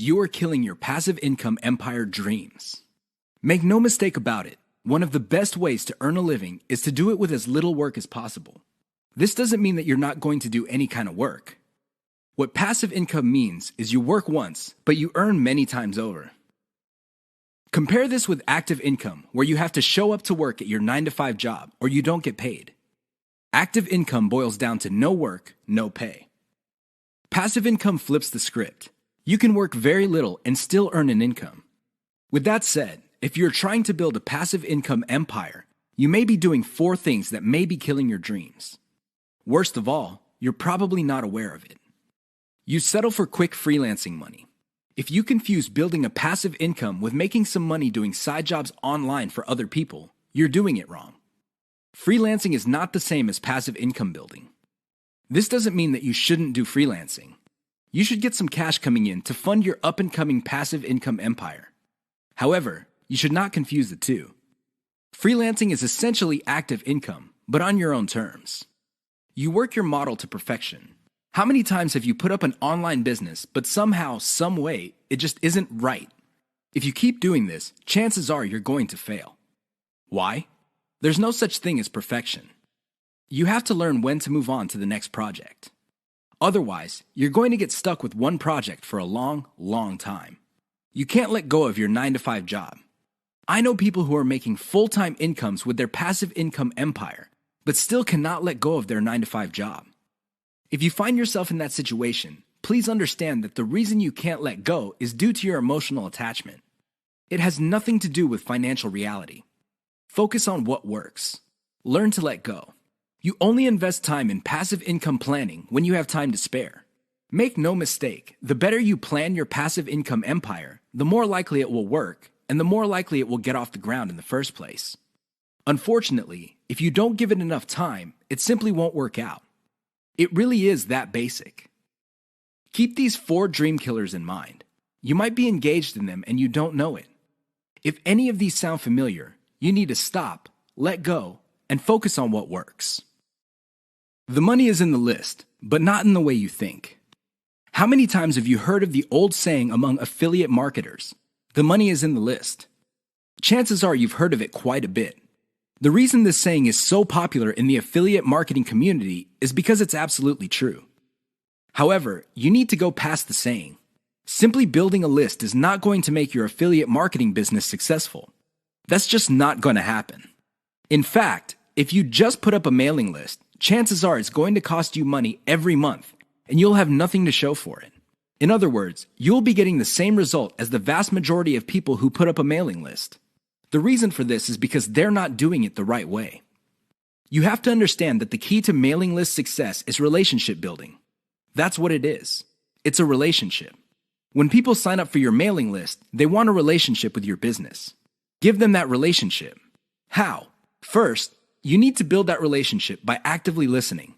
you are killing your passive income empire dreams. Make no mistake about it, one of the best ways to earn a living is to do it with as little work as possible. This doesn't mean that you're not going to do any kind of work. What passive income means is you work once, but you earn many times over. Compare this with active income, where you have to show up to work at your 9-to-5 job or you don't get paid. Active income boils down to no work, no pay. Passive income flips the script. You can work very little and still earn an income. With that said, if you're trying to build a passive income empire, you may be doing 4 things that may be killing your dreams. Worst of all, you're probably not aware of it. You settle for quick freelancing money. If you confuse building a passive income with making some money doing side jobs online for other people, you're doing it wrong. Freelancing is not the same as passive income building. This doesn't mean that you shouldn't do freelancing. You should get some cash coming in to fund your up-and-coming passive income empire. However, you should not confuse the two. Freelancing is essentially active income, but on your own terms. You work your model to perfection. How many times have you put up an online business, but somehow, some way, it just isn't right? If you keep doing this, chances are you're going to fail. Why? There's no such thing as perfection. You have to learn when to move on to the next project. Otherwise, you're going to get stuck with one project for a long, long time. You can't let go of your 9-to-5 job. I know people who are making full-time incomes with their passive income empire, but still cannot let go of their 9-to-5 job. If you find yourself in that situation, please understand that the reason you can't let go is due to your emotional attachment. It has nothing to do with financial reality. Focus on what works. Learn to let go. You only invest time in passive income planning when you have time to spare. Make no mistake, the better you plan your passive income empire, the more likely it will work, and the more likely it will get off the ground in the first place. Unfortunately, if you don't give it enough time, it simply won't work out. It really is that basic. Keep these 4 dream killers in mind. You might be engaged in them and you don't know it. If any of these sound familiar, you need to stop, let go, and focus on what works. The money is in the list, but not in the way you think. How many times have you heard of the old saying among affiliate marketers, "The money is in the list"? Chances are you've heard of it quite a bit. The reason this saying is so popular in the affiliate marketing community is because it's absolutely true. However, you need to go past the saying. Simply building a list is not going to make your affiliate marketing business successful. That's just not going to happen. In fact, if you just put up a mailing list, chances are it's going to cost you money every month, and you'll have nothing to show for it. In other words, you'll be getting the same result as the vast majority of people who put up a mailing list. The reason for this is because they're not doing it the right way. You have to understand that the key to mailing list success is relationship building. That's what it is. It's a relationship. When people sign up for your mailing list, they want a relationship with your business. Give them that relationship. How? First, you need to build that relationship by actively listening.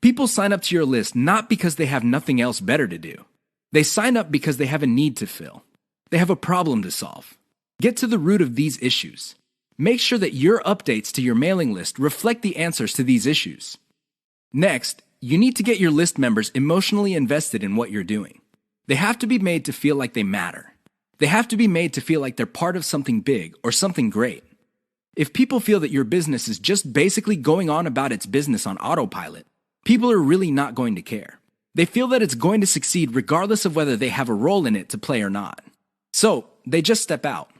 People sign up to your list not because they have nothing else better to do. They sign up because they have a need to fill. They have a problem to solve. Get to the root of these issues. Make sure that your updates to your mailing list reflect the answers to these issues. Next, you need to get your list members emotionally invested in what you're doing. They have to be made to feel like they matter. They have to be made to feel like they're part of something big or something great. If people feel that your business is just basically going on about its business on autopilot, people are really not going to care. They feel that it's going to succeed regardless of whether they have a role in it to play or not. So, they just step out.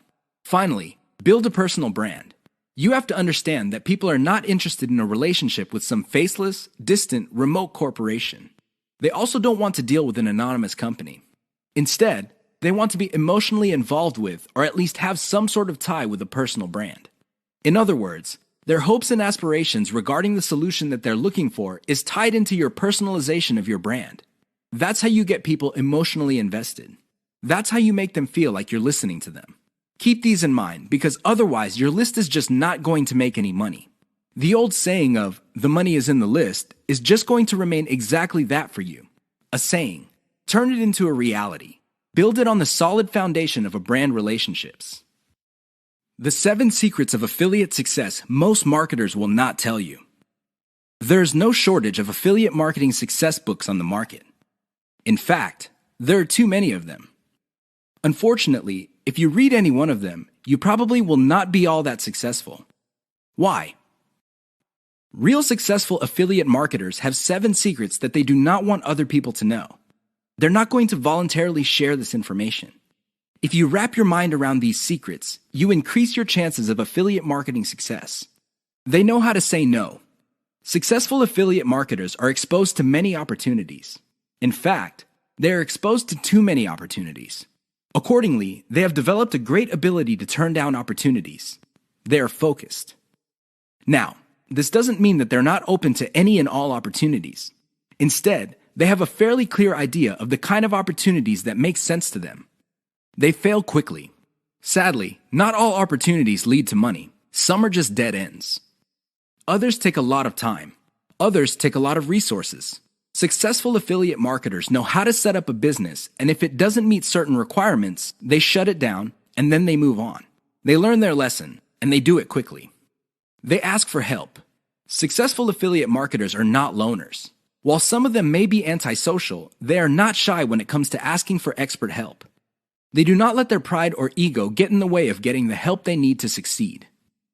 Finally, build a personal brand. You have to understand that people are not interested in a relationship with some faceless, distant, remote corporation. They also don't want to deal with an anonymous company. Instead, they want to be emotionally involved with, or at least have some sort of tie with a personal brand. In other words, their hopes and aspirations regarding the solution that they're looking for is tied into your personalization of your brand. That's how you get people emotionally invested. That's how you make them feel like you're listening to them. Keep these in mind, because otherwise your list is just not going to make any money. The old saying of, "the money is in the list," is just going to remain exactly that for you. A saying. Turn it into a reality. Build it on the solid foundation of a brand relationships. The 7 secrets of affiliate success most marketers will not tell you. There is no shortage of affiliate marketing success books on the market. In fact, there are too many of them. Unfortunately, if you read any one of them, you probably will not be all that successful. Why? Real successful affiliate marketers have 7 secrets that they do not want other people to know. They're not going to voluntarily share this information. If you wrap your mind around these secrets, you increase your chances of affiliate marketing success. They know how to say no. Successful affiliate marketers are exposed to many opportunities. In fact, they are exposed to too many opportunities. Accordingly, they have developed a great ability to turn down opportunities. They are focused. Now, this doesn't mean that they're not open to any and all opportunities. Instead, they have a fairly clear idea of the kind of opportunities that make sense to them. They fail quickly. Sadly, not all opportunities lead to money. Some are just dead ends. Others take a lot of time. Others take a lot of resources. Successful affiliate marketers know how to set up a business, and if it doesn't meet certain requirements, they shut it down, and then they move on. They learn their lesson, and they do it quickly. They ask for help. Successful affiliate marketers are not loners. While some of them may be antisocial, they are not shy when it comes to asking for expert help. They do not let their pride or ego get in the way of getting the help they need to succeed.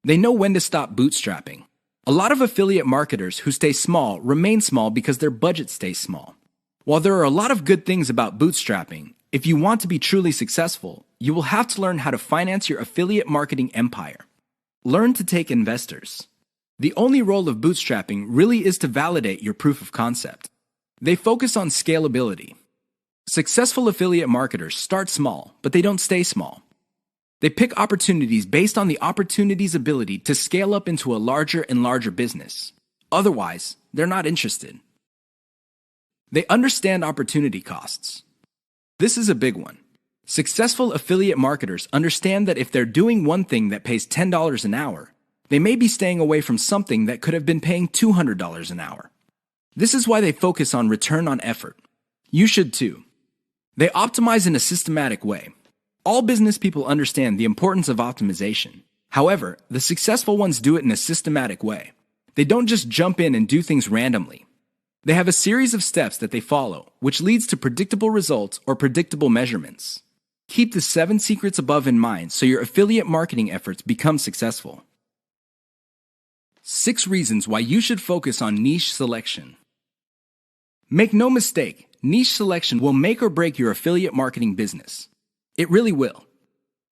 They know when to stop bootstrapping. A lot of affiliate marketers who stay small remain small because their budget stays small. While there are a lot of good things about bootstrapping, if you want to be truly successful, you will have to learn how to finance your affiliate marketing empire. Learn to take investors. The only role of bootstrapping really is to validate your proof of concept. They focus on scalability. Successful affiliate marketers start small, but they don't stay small. They pick opportunities based on the opportunity's ability to scale up into a larger and larger business. Otherwise, they're not interested. They understand opportunity costs. This is a big one. Successful affiliate marketers understand that if they're doing one thing that pays $10 an hour, they may be staying away from something that could have been paying $200 an hour. This is why they focus on return on effort. You should too. They optimize in a systematic way. All business people understand the importance of optimization. However, the successful ones do it in a systematic way. They don't just jump in and do things randomly. They have a series of steps that they follow, which leads to predictable results or predictable measurements. Keep the 7 secrets above in mind so your affiliate marketing efforts become successful. 6 reasons why you should focus on niche selection. Make no mistake, niche selection will make or break your affiliate marketing business. It really will.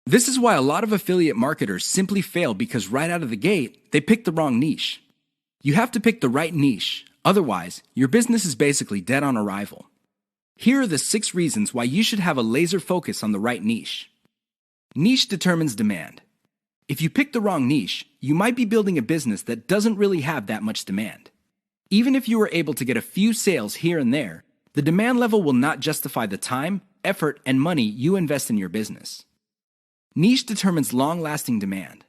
This is why a lot of affiliate marketers simply fail because right out of the gate, they pick the wrong niche. You have to pick the right niche, otherwise, your business is basically dead on arrival. Here are the 6 reasons why you should have a laser focus on the right niche. Niche determines demand. If you pick the wrong niche, you might be building a business that doesn't really have that much demand. Even if you were able to get a few sales here and there, the demand level will not justify the time, effort, and money you invest in your business. Niche determines long-lasting demand.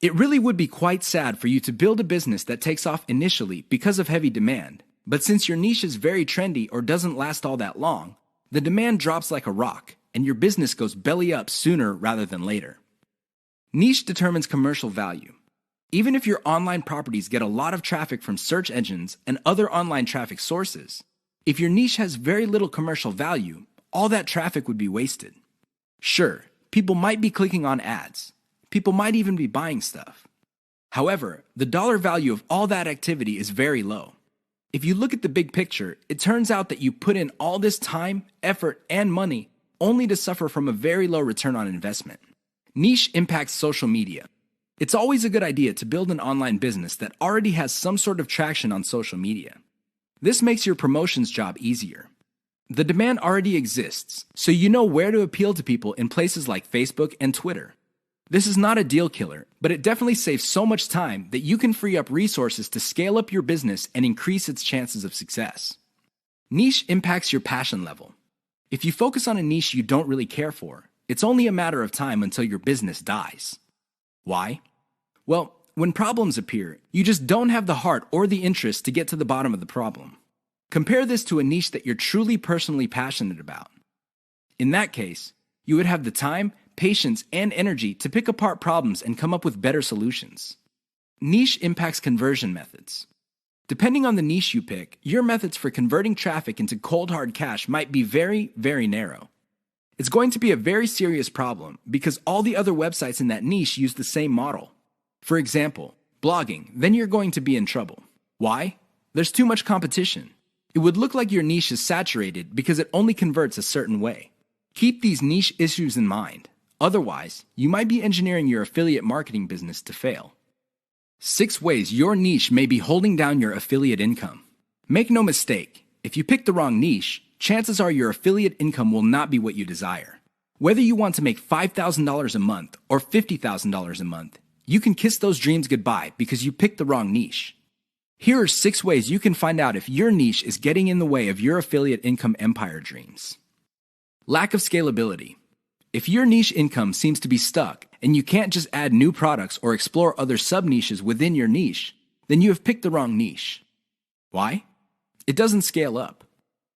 It really would be quite sad for you to build a business that takes off initially because of heavy demand, but since your niche is very trendy or doesn't last all that long, the demand drops like a rock, and your business goes belly up sooner rather than later. Niche determines commercial value. Even if your online properties get a lot of traffic from search engines and other online traffic sources, if your niche has very little commercial value, all that traffic would be wasted. Sure, people might be clicking on ads. People might even be buying stuff. However, the dollar value of all that activity is very low. If you look at the big picture, it turns out that you put in all this time, effort, and money only to suffer from a very low return on investment. Niche impacts social media. It's always a good idea to build an online business that already has some sort of traction on social media. This makes your promotions job easier. The demand already exists, so you know where to appeal to people in places like Facebook and Twitter. This is not a deal killer, but it definitely saves so much time that you can free up resources to scale up your business and increase its chances of success. Niche impacts your passion level. If you focus on a niche you don't really care for, it's only a matter of time until your business dies. Why? Well, when problems appear, you just don't have the heart or the interest to get to the bottom of the problem. Compare this to a niche that you're truly personally passionate about. In that case, you would have the time, patience, and energy to pick apart problems and come up with better solutions. Niche impacts conversion methods. Depending on the niche you pick, your methods for converting traffic into cold hard cash might be very, very narrow. it's going to be a very serious problem because all the other websites in that niche use the same model. For example, blogging, then you're going to be in trouble. Why? There's too much competition. It would look like your niche is saturated because it only converts a certain way. Keep these niche issues in mind. Otherwise, you might be engineering your affiliate marketing business to fail. 6 ways your niche may be holding down your affiliate income. Make no mistake, if you pick the wrong niche, chances are your affiliate income will not be what you desire. Whether you want to make $5,000 a month or $50,000 a month, you can kiss those dreams goodbye because you picked the wrong niche. Here are 6 ways you can find out if your niche is getting in the way of your affiliate income empire dreams. Lack of scalability. If your niche income seems to be stuck and you can't just add new products or explore other sub-niches within your niche, then you have picked the wrong niche. Why? It doesn't scale up.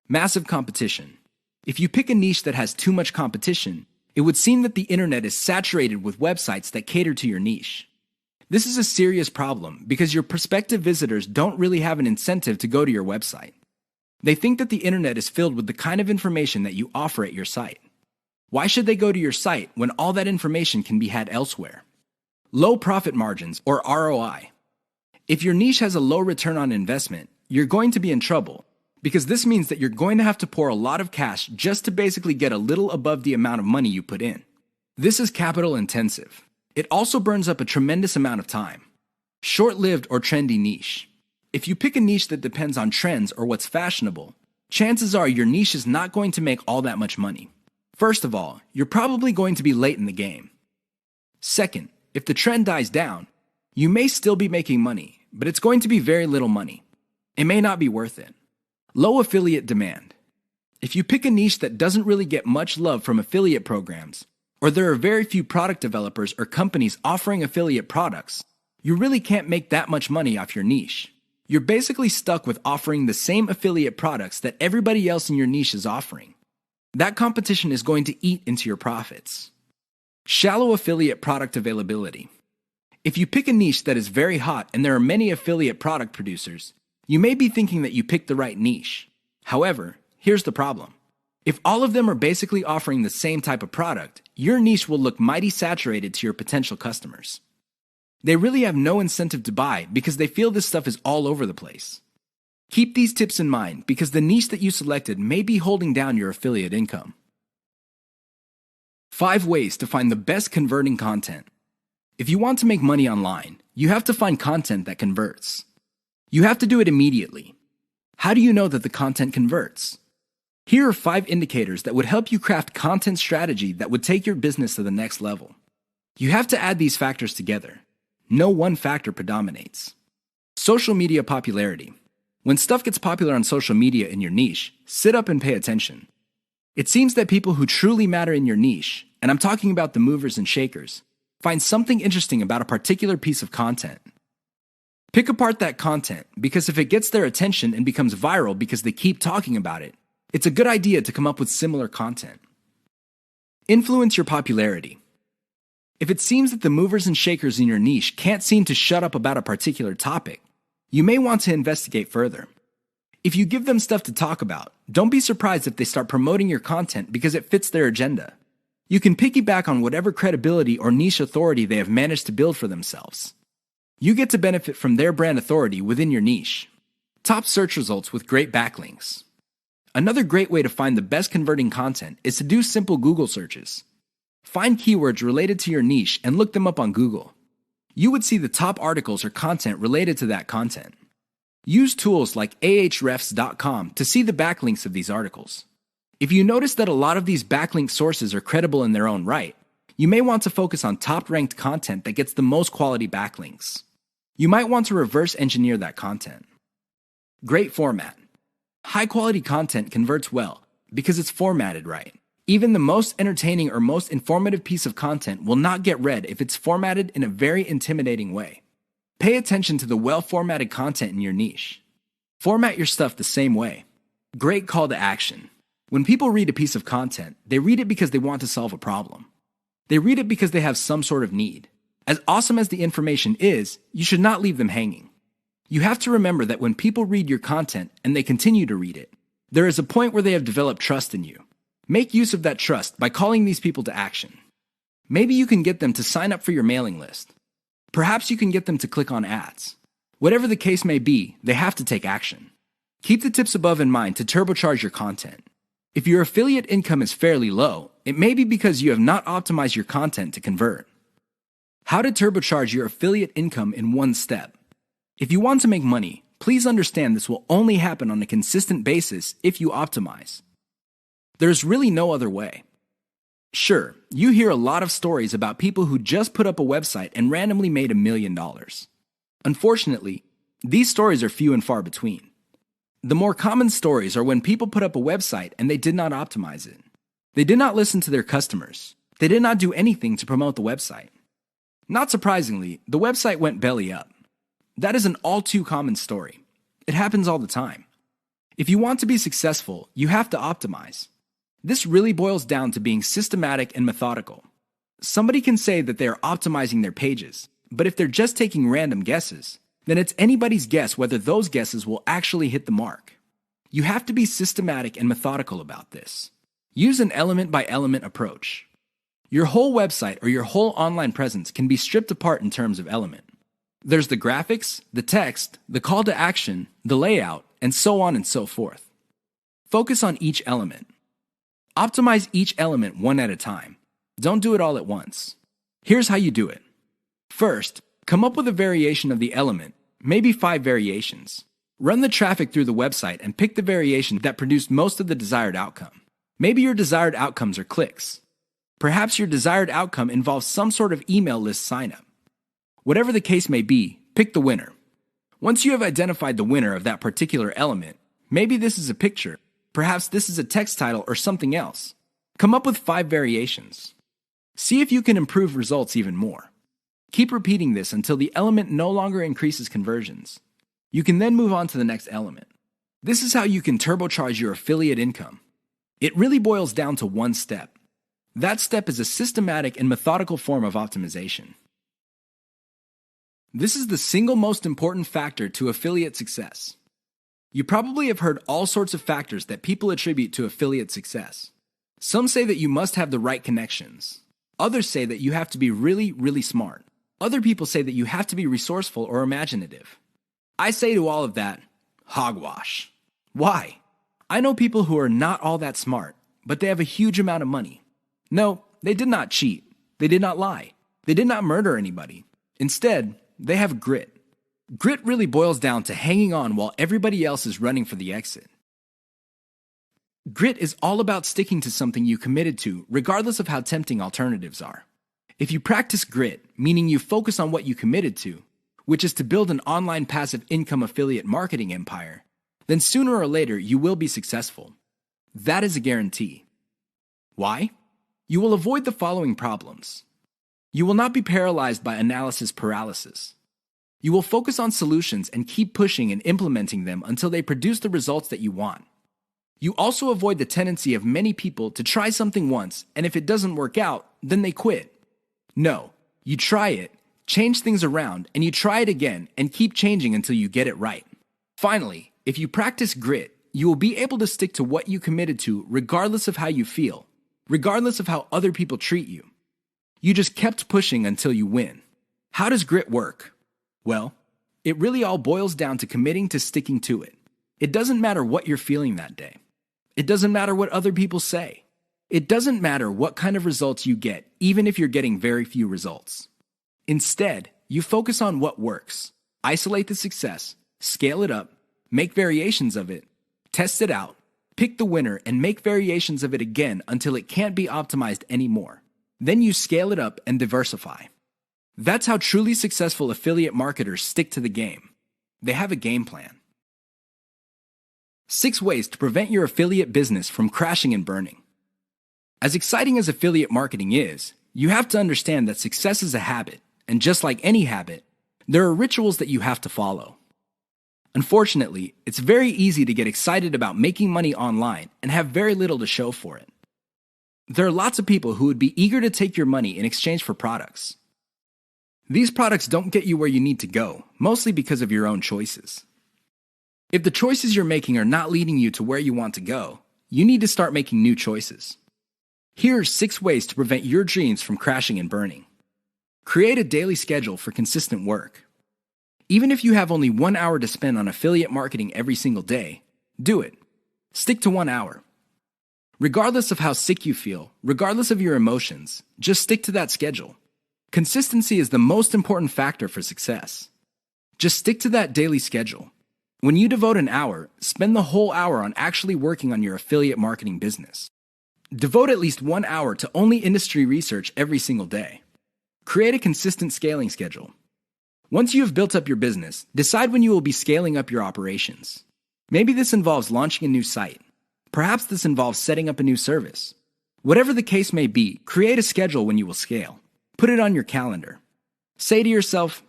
Massive competition. If you pick a niche that has too much competition, it would seem that the internet is saturated with websites that cater to your niche. This is a serious problem because your prospective visitors don't really have an incentive to go to your website. They think that the internet is filled with the kind of information that you offer at your site. Why should they go to your site when all that information can be had elsewhere? Low profit margins, or ROI. If your niche has a low return on investment, you're going to be in trouble because this means that you're going to have to pour a lot of cash just to basically get a little above the amount of money you put in. This is capital intensive. It also burns up a tremendous amount of time. Short-lived or trendy niche. If you pick a niche that depends on trends or what's fashionable, chances are your niche is not going to make all that much money. First of all, you're probably going to be late in the game. Second, if the trend dies down, you may still be making money, but it's going to be very little money. It may not be worth it. Low affiliate demand. If you pick a niche that doesn't really get much love from affiliate programs, or there are very few product developers or companies offering affiliate products, you really can't make that much money off your niche. You're basically stuck with offering the same affiliate products that everybody else in your niche is offering. That competition is going to eat into your profits. Shallow affiliate product availability. If you pick a niche that is very hot and there are many affiliate product producers, you may be thinking that you picked the right niche. However, here's the problem. If all of them are basically offering the same type of product, your niche will look mighty saturated to your potential customers. They really have no incentive to buy because they feel this stuff is all over the place. Keep these tips in mind because the niche that you selected may be holding down your affiliate income. 5 ways to find the best converting content. If you want to make money online, you have to find content that converts. You have to do it immediately. How do you know that the content converts? Here are 5 indicators that would help you craft content strategy that would take your business to the next level. You have to add these factors together. No one factor predominates. Social media popularity. When stuff gets popular on social media in your niche, sit up and pay attention. It seems that people who truly matter in your niche, and I'm talking about the movers and shakers, find something interesting about a particular piece of content. Pick apart that content because if it gets their attention and becomes viral because they keep talking about it, it's a good idea to come up with similar content. Influence your popularity. If it seems that the movers and shakers in your niche can't seem to shut up about a particular topic, you may want to investigate further. If you give them stuff to talk about, don't be surprised if they start promoting your content because it fits their agenda. You can piggyback on whatever credibility or niche authority they have managed to build for themselves. You get to benefit from their brand authority within your niche. Top search results with great backlinks. Another great way to find the best converting content is to do simple Google searches. Find keywords related to your niche and look them up on Google. You would see the top articles or content related to that content. Use tools like ahrefs.com to see the backlinks of these articles. If you notice that a lot of these backlink sources are credible in their own right, you may want to focus on top-ranked content that gets the most quality backlinks. You might want to reverse engineer that content. Great format. High-quality content converts well because it's formatted right. Even the most entertaining or most informative piece of content will not get read if it's formatted in a very intimidating way. Pay attention to the well-formatted content in your niche. Format your stuff the same way. Great call to action. When people read a piece of content, they read it because they want to solve a problem. They read it because they have some sort of need. As awesome as the information is, you should not leave them hanging. You have to remember that when people read your content and they continue to read it, there is a point where they have developed trust in you. Make use of that trust by calling these people to action. Maybe you can get them to sign up for your mailing list. Perhaps you can get them to click on ads. Whatever the case may be, they have to take action. Keep the tips above in mind to turbocharge your content. If your affiliate income is fairly low, it may be because you have not optimized your content to convert. How to turbocharge your affiliate income in one step. If you want to make money, please understand this will only happen on a consistent basis if you optimize. There's really no other way. Sure, you hear a lot of stories about people who just put up a website and randomly made $1 million. Unfortunately, these stories are few and far between. The more common stories are when people put up a website and they did not optimize it. They did not listen to their customers. They did not do anything to promote the website. Not surprisingly, the website went belly up. That is an all too common story. It happens all the time. If you want to be successful, you have to optimize. This really boils down to being systematic and methodical. Somebody can say that they are optimizing their pages, but if they're just taking random guesses, then it's anybody's guess whether those guesses will actually hit the mark. You have to be systematic and methodical about this. Use an element-by-element approach. Your whole website or your whole online presence can be stripped apart in terms of element. There's the graphics, the text, the call to action, the layout, and so on and so forth. Focus on each element. Optimize each element one at a time. Don't do it all at once. Here's how you do it. First, come up with a variation of the element, maybe 5 variations. Run the traffic through the website and pick the variation that produced most of the desired outcome. Maybe your desired outcomes are clicks. Perhaps your desired outcome involves some sort of email list signup. Whatever the case may be, pick the winner. Once you have identified the winner of that particular element, maybe this is a picture, perhaps this is a text title or something else. Come up with 5 variations. See if you can improve results even more. Keep repeating this until the element no longer increases conversions. You can then move on to the next element. This is how you can turbocharge your affiliate income. It really boils down to one step. That step is a systematic and methodical form of optimization. This is the single most important factor to affiliate success. You probably have heard all sorts of factors that people attribute to affiliate success. Some say that you must have the right connections. Others say that you have to be really smart. Other people say that you have to be resourceful or imaginative. I say to all of that, hogwash. Why? I know people who are not all that smart, but they have a huge amount of money. No, they did not cheat. They did not lie. They did not murder anybody. Instead, they have grit. Grit really boils down to hanging on while everybody else is running for the exit. Grit is all about sticking to something you committed to, regardless of how tempting alternatives are. If you practice grit, meaning you focus on what you committed to, which is to build an online passive income affiliate marketing empire, then sooner or later you will be successful. That is a guarantee. Why? You will avoid the following problems. You will not be paralyzed by analysis paralysis. You will focus on solutions and keep pushing and implementing them until they produce the results that you want. You also avoid the tendency of many people to try something once, and if it doesn't work out, then they quit. No, you try it, change things around, and you try it again and keep changing until you get it right. Finally, if you practice grit, you will be able to stick to what you committed to regardless of how you feel, regardless of how other people treat you. You just kept pushing until you win. How does grit work? Well, it really all boils down to committing to sticking to it. It doesn't matter what you're feeling that day. It doesn't matter what other people say. It doesn't matter what kind of results you get, even if you're getting very few results. Instead, you focus on what works. Isolate the success, scale it up, make variations of it, test it out, pick the winner, and make variations of it again until it can't be optimized anymore. Then you scale it up and diversify. That's how truly successful affiliate marketers stick to the game. They have a game plan. 6 ways to prevent your affiliate business from crashing and burning. As exciting as affiliate marketing is, you have to understand that success is a habit, and just like any habit, there are rituals that you have to follow. Unfortunately, it's very easy to get excited about making money online and have very little to show for it. There are lots of people who would be eager to take your money in exchange for products. These products don't get you where you need to go, mostly because of your own choices. If the choices you're making are not leading you to where you want to go, you need to start making new choices. Here are 6 ways to prevent your dreams from crashing and burning. Create a daily schedule for consistent work. Even if you have only 1 hour to spend on affiliate marketing every single day, do it. Stick to 1 hour. Regardless of how sick you feel, regardless of your emotions, just stick to that schedule. Consistency is the most important factor for success. Just stick to that daily schedule. When you devote an hour, spend the whole hour on actually working on your affiliate marketing business. Devote at least 1 hour to only industry research every single day. Create a consistent scaling schedule. Once you have built up your business, decide when you will be scaling up your operations. Maybe this involves launching a new site. Perhaps this involves setting up a new service. Whatever the case may be, create a schedule when you will scale. Put it on your calendar. Say to yourself,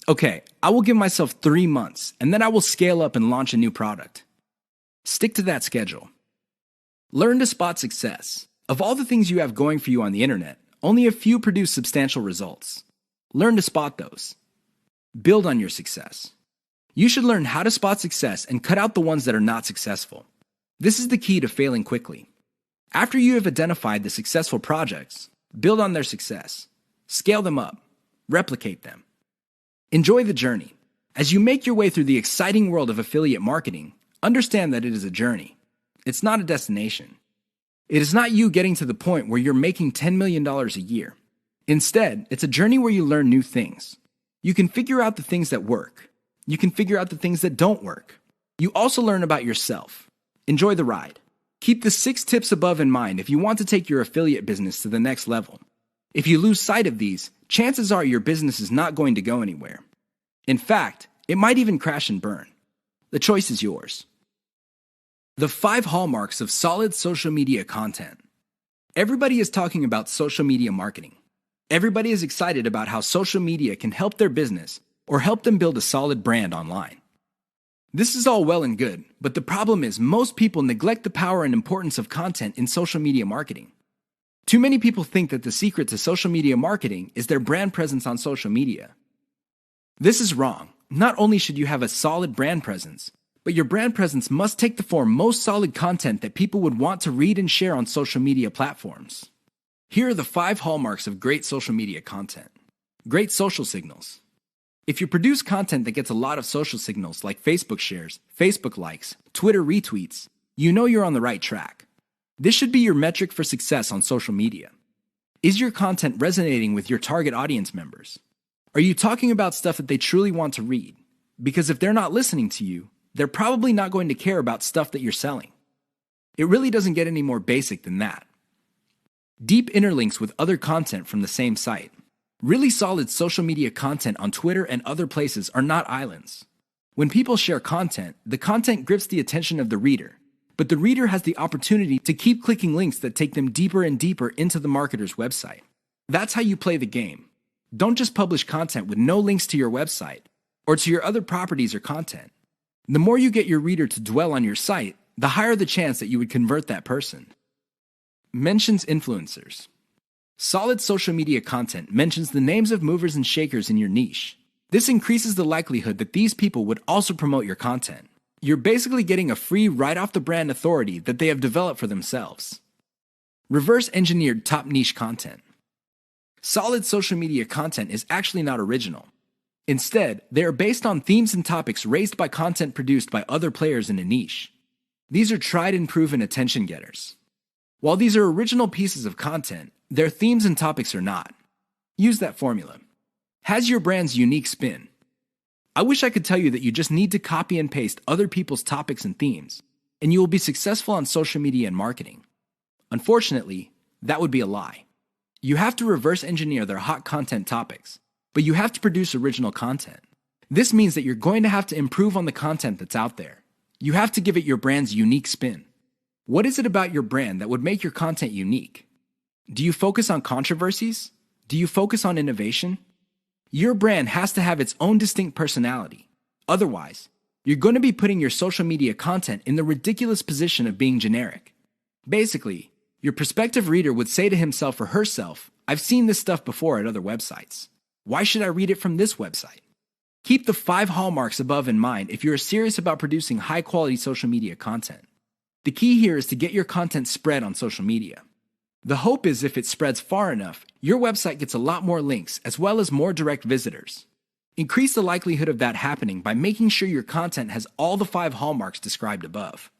okay, I will give myself 3 months, and then I will scale up and launch a new product. Stick to that schedule. Learn to spot success. Of all the things you have going for you on the internet, only a few produce substantial results. Learn to spot those. Build on your success. You should learn how to spot success and cut out the ones that are not successful. This is the key to failing quickly. After you have identified the successful projects, build on their success. Scale them up. Replicate them. Enjoy the journey. As you make your way through the exciting world of affiliate marketing, understand that it is a journey. It's not a destination. It is not you getting to the point where you're making $10 million a year. Instead, it's a journey where you learn new things. You can figure out the things that work. You can figure out the things that don't work. You also learn about yourself. Enjoy the ride. Keep the 6 tips above in mind if you want to take your affiliate business to the next level. If you lose sight of these, chances are your business is not going to go anywhere. In fact, it might even crash and burn. The choice is yours. The 5 hallmarks of solid social media content. Everybody is talking about social media marketing. Everybody is excited about how social media can help their business or help them build a solid brand online. This is all well and good, but the problem is most people neglect the power and importance of content in social media marketing. Too many people think that the secret to social media marketing is their brand presence on social media. This is wrong. Not only should you have a solid brand presence, but your brand presence must take the form most solid content that people would want to read and share on social media platforms. Here are the 5 hallmarks of great social media content. Great social signals. If you produce content that gets a lot of social signals like Facebook shares, Facebook likes, Twitter retweets, you know you're on the right track. This should be your metric for success on social media. Is your content resonating with your target audience members? Are you talking about stuff that they truly want to read? Because if they're not listening to you, they're probably not going to care about stuff that you're selling. It really doesn't get any more basic than that. Deep interlinks with other content from the same site. Really solid social media content on Twitter and other places are not islands. When people share content, the content grips the attention of the reader, but the reader has the opportunity to keep clicking links that take them deeper and deeper into the marketer's website. That's how you play the game. Don't just publish content with no links to your website or to your other properties or content. The more you get your reader to dwell on your site, the higher the chance that you would convert that person. Mentions influencers. Solid social media content mentions the names of movers and shakers in your niche. This increases the likelihood that these people would also promote your content. You're basically getting a free right-off-the-brand authority that they have developed for themselves. Reverse-engineered top niche content. Solid social media content is actually not original. Instead, they are based on themes and topics raised by content produced by other players in a niche. These are tried and proven attention getters. While these are original pieces of content, their themes and topics are not. Use that formula. Has your brand's unique spin. I wish I could tell you that you just need to copy and paste other people's topics and themes, and you will be successful on social media and marketing. Unfortunately, that would be a lie. You have to reverse engineer their hot content topics, but you have to produce original content. This means that you're going to have to improve on the content that's out there. You have to give it your brand's unique spin. What is it about your brand that would make your content unique? Do you focus on controversies? Do you focus on innovation? Your brand has to have its own distinct personality. Otherwise, you're going to be putting your social media content in the ridiculous position of being generic. Basically, your prospective reader would say to himself or herself, I've seen this stuff before at other websites. Why should I read it from this website? Keep the 5 hallmarks above in mind if you're serious about producing high-quality social media content. The key here is to get your content spread on social media. The hope is if it spreads far enough, your website gets a lot more links as well as more direct visitors. Increase the likelihood of that happening by making sure your content has all the 5 hallmarks described above.